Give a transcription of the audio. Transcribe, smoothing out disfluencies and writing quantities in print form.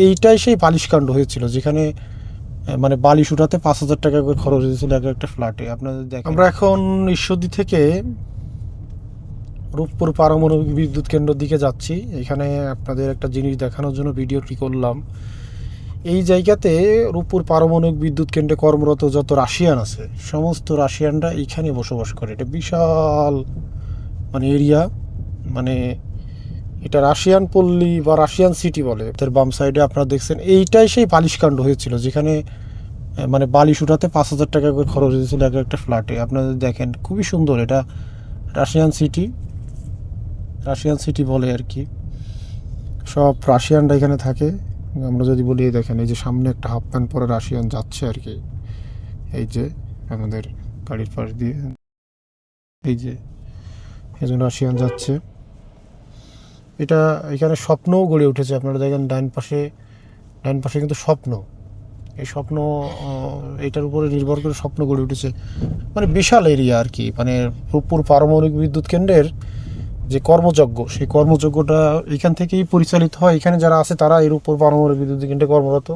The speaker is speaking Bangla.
এইটাই সেই বালিশকাণ্ড হয়েছিল, যেখানে মানে বালিশ উঠাতে 5,000 টাকা করে খরচ হয়েছিল একটা ফ্ল্যাটে। আপনাদের দেখেন, আমরা এখন ঈশ্বরদী থেকে রূপপুর পারমাণবিক বিদ্যুৎ কেন্দ্রের দিকে যাচ্ছি। এখানে আপনাদের একটা জিনিস দেখানোর জন্য ভিডিওটি করলাম। এই জায়গাতে রূপপুর পারমাণবিক বিদ্যুৎ কেন্দ্রে কর্মরত যত রাশিয়ান আছে, সমস্ত রাশিয়ানরা এইখানে বসবাস করে। এটা বিশাল মানে এরিয়া, মানে এটা রাশিয়ান পল্লী বা রাশিয়ান সিটি বলে। এর বাম সাইডে আপনারা দেখছেন, এইটাই সেই বালিশকাণ্ড হয়েছিল, যেখানে মানে বালিশ উঠাতে 5,000 টাকা করে খরচ হয়েছিল একটা ফ্ল্যাটে। আপনাদের দেখেন, খুবই সুন্দর। এটা রাশিয়ান সিটি বলে আর কি। সব রাশিয়ানরা এখানে থাকে। আমরা যদি বলি, দেখেন এই যে সামনে একটা হাফ প্যান্ট পরে রাশিয়ান যাচ্ছে আর কি। এই যে আমাদের গাড়ির পাশ দিয়ে, এই যে একজন রাশিয়ান যাচ্ছে। এটা এখানে স্বপ্নও গড়ে উঠেছে। আপনারা দেখেন ডান পাশে কিন্তু স্বপ্ন, এই স্বপ্ন এটার উপরে নির্ভর করে স্বপ্ন গড়ে উঠেছে। মানে বিশাল এরিয়া আর কি। মানে রূপপুর পারমাণবিক বিদ্যুৎ কেন্দ্রের যে কর্মযজ্ঞ, সেই কর্মযজ্ঞটা এখান থেকেই পরিচালিত হয়। এখানে যারা আছে তারা এই রূপপুর পারমাণবিক বিদ্যুৎ কেন্দ্রে কর্মরত।